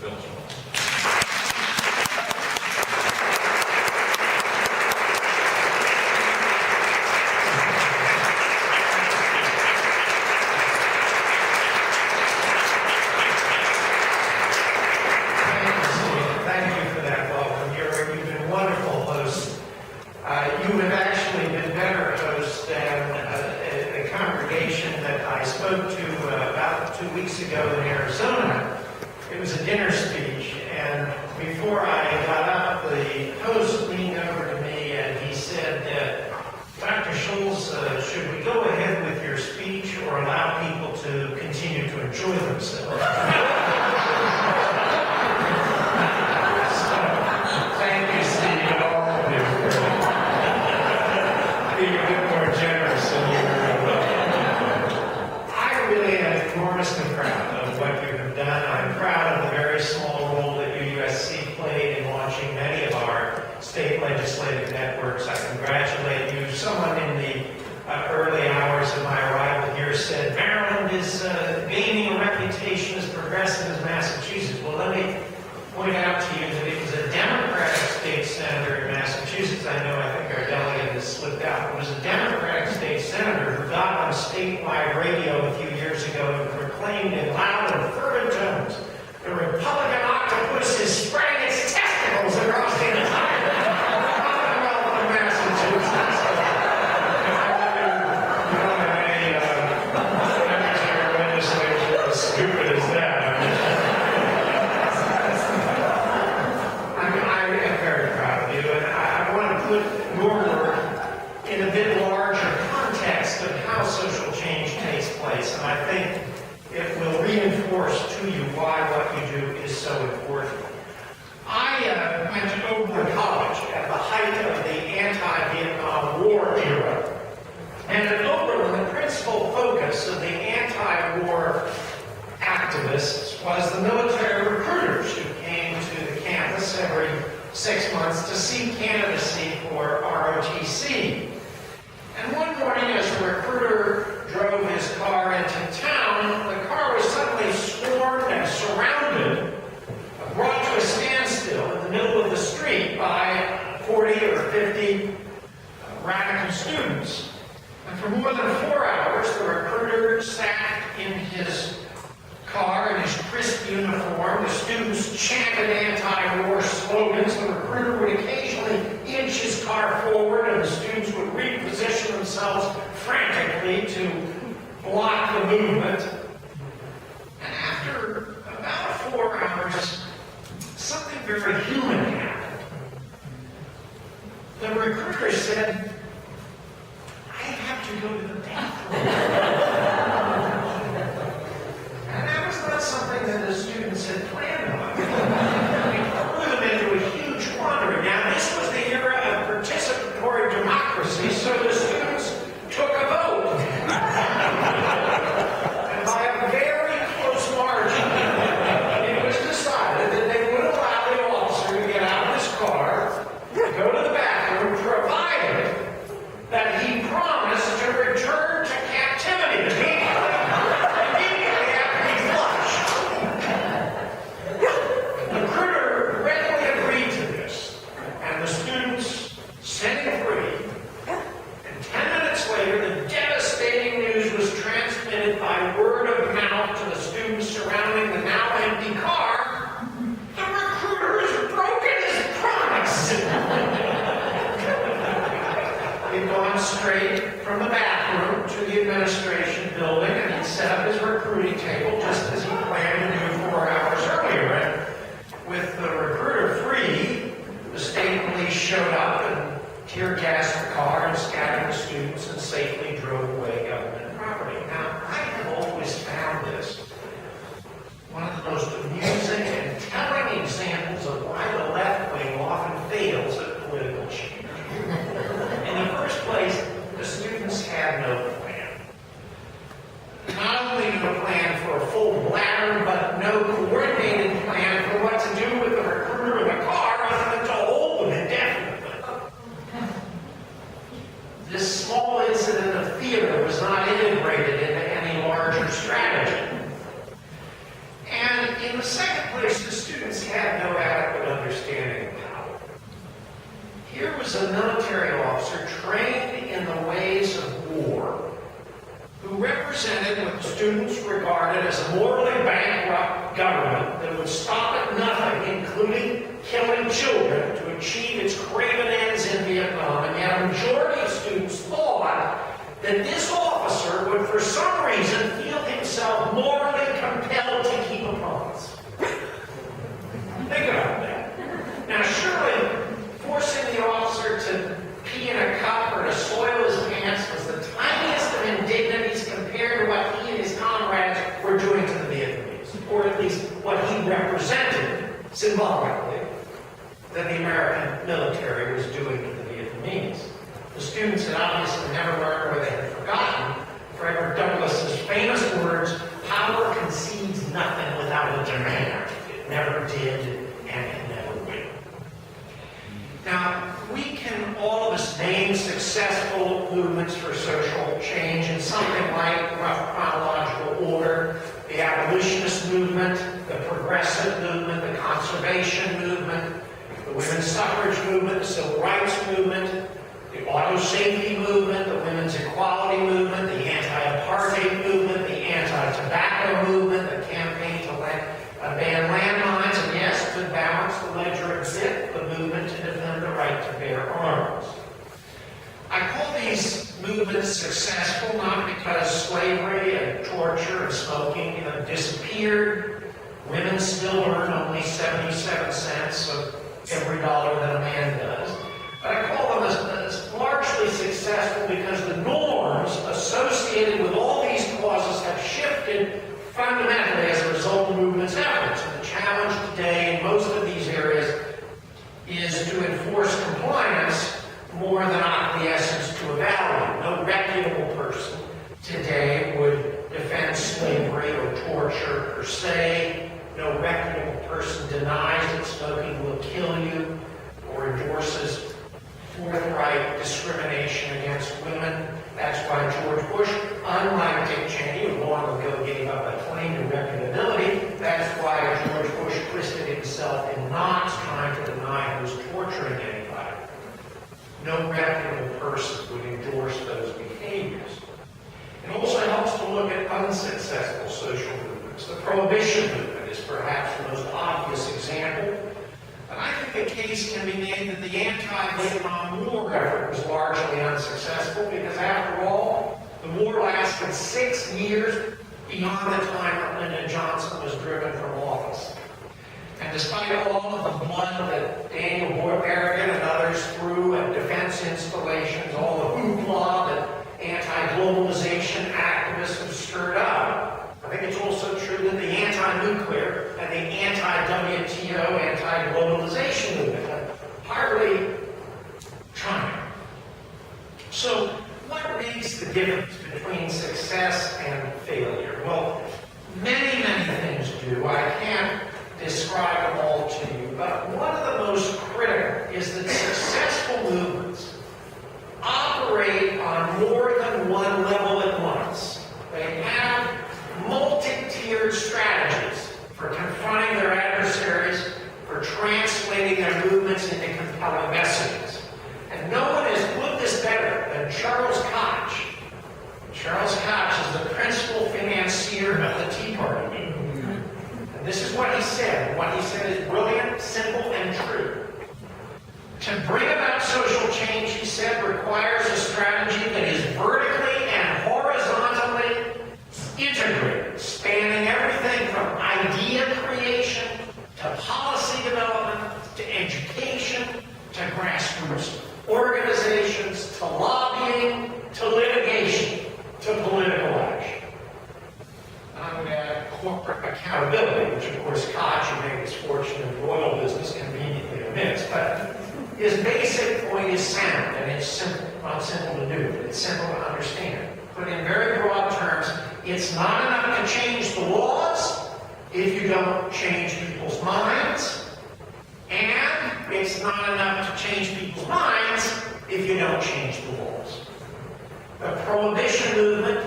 Bill Schulz. Thank you for that welcome. You've been wonderful hosts. You have actually been better hosts than a congregation that I spoke to about 2 weeks ago in Arizona. It was a dinner speech, and before I got up, the host leaned over to me and he said, Dr. Schulz, should we go ahead with your speech or allow people to continue to enjoy themselves? Thank you, Steve, and all of you for being a bit more generous than you were. I really am enormously proud of what you have done. I'm proud of the very small role that UUSC played in launching many of our state legislative networks. I congratulate you. Someone in the early hours of my arrival here said, Maryland is gaining a reputation as progressive as Massachusetts. Well, let me point out to you that it was a Democratic state senator in Massachusetts. I think our delegate has slipped out. It was a Democratic state senator who got on statewide radio a few years ago and proclaimed in loud and fervent tones, the Republican octopus is spreading its testicles across the entire Commonwealth of Massachusetts. If I don't have any members of your legislature as stupid as that, I am very proud of you, and I want to put your work in a bit larger context of how social change takes place, and I think it will reinforce to you why what you do is so important. I went to Oberlin College at the height of the anti-Vietnam War era, and at Oberlin, the principal focus of the anti-war activists was the military recruiters who came to the campus every 6 months to seek candidacy for ROTC. And one morning, as a recruiter drove his car into town, the car was suddenly swarmed and surrounded, brought to a standstill in the middle of the street by 40 or 50 radical students. And for more than 4 hours, the recruiter sat in his car in his crisp uniform. The students chanted anti-war slogans. The recruiter would occasionally inch his car forward, and the students would reposition themselves frantically to block the movement. And after about 4 hours, something very human happened. The recruiter said, I have to go to the bathroom. And that was not something that the students had planned on. We threw them into a huge quandary. Now, this was the era of participatory democracy, so the students took a vote. And by a very close margin, it was decided that they would allow the officer to get out of his car, go to the bathroom, provided was a military officer trained in the ways of war, who represented what the students regarded as a morally bankrupt government that would stop at nothing, including killing children, to achieve its craven ends in Vietnam. And yet a majority of students thought that this officer would, for some reason, feel himself morally compelled to keep a promise. Think about that. Now, surely, forcing the officer to pee in a cup or to soil his pants was the tiniest of indignities compared to what he and his comrades were doing to the Vietnamese, or at least what he represented symbolically that the American military was doing to the Vietnamese. The students had obviously never learned, or they had forgotten, Frederick Douglass's famous words, "Power concedes nothing without a demand. It never did, and it never will." Now, we can, all of us, name successful movements for social change in something like rough chronological order: the abolitionist movement, the progressive movement, the conservation movement, the women's suffrage movement, the civil rights movement, the auto safety movement, the women's equality movement, the anti-apartheid movement, the anti-tobacco movement, the campaign to ban landmines, and yes, to balance the ledger a bit, the movement to defend the right to bear arms. I call these movements successful not because slavery and torture and smoking disappeared. Women still earn only 77 cents of every dollar that a man does. But I call them as largely successful because the norms associated with all these causes have shifted fundamentally as a result of the movement's efforts. And the challenge today in most of these areas is to enforce compliance more than acquiescence to a value. No reputable person today would defend slavery or torture per se. No reputable person denies that smoking will kill you or endorses forthright discrimination against women. That's why George Bush, unlike Dick Cheney, who long ago gave up a claim to reputability, that's why George Bush twisted himself in knots trying to deny he was torturing anybody. No reputable person would endorse those behaviors. It also helps to look at unsuccessful social movements. The Prohibition movement is perhaps the most obvious example. And I think the case can be made that the anti-Vietnam War effort was largely unsuccessful because, after all, the war lasted 6 years beyond the time that Lyndon Johnson was driven from office. And despite all of the blood that Daniel Boyd-Berrigan and others threw at defense installations, all the hoopla that anti-globalization activists have stirred up, I think it's also true that the anti-nuclear and the anti-WTO, anti-globalization movement have hardly triumphed. So what makes the difference between success and failure? Well, many things do. I can't describe them all to you, but one of the most critical is that successful movements operate on more than one level at once. They have multi-tiered strategies for confronting their adversaries, for translating their movements into compelling messages. And no one has put this better than Charles Koch. Charles Koch is the principal financier of the Tea Party movement. And this is what he said. What he said is brilliant, simple, and true. To bring about social change, he said, requires a strategy that is vertically and horizontally integrated, spanning everything from idea creation to policy development to education to grassroots organizations to lobbying to litigation to political action. I would add corporate accountability, which of course Koch, who made his fortune in the oil business, conveniently omits. But his basic point is sound, and it's simple. Not simple to do, but it's simple to understand. But in very broad terms, it's not enough to change the laws if you don't change people's minds, and it's not enough to change people's minds if you don't change the laws. The Prohibition movement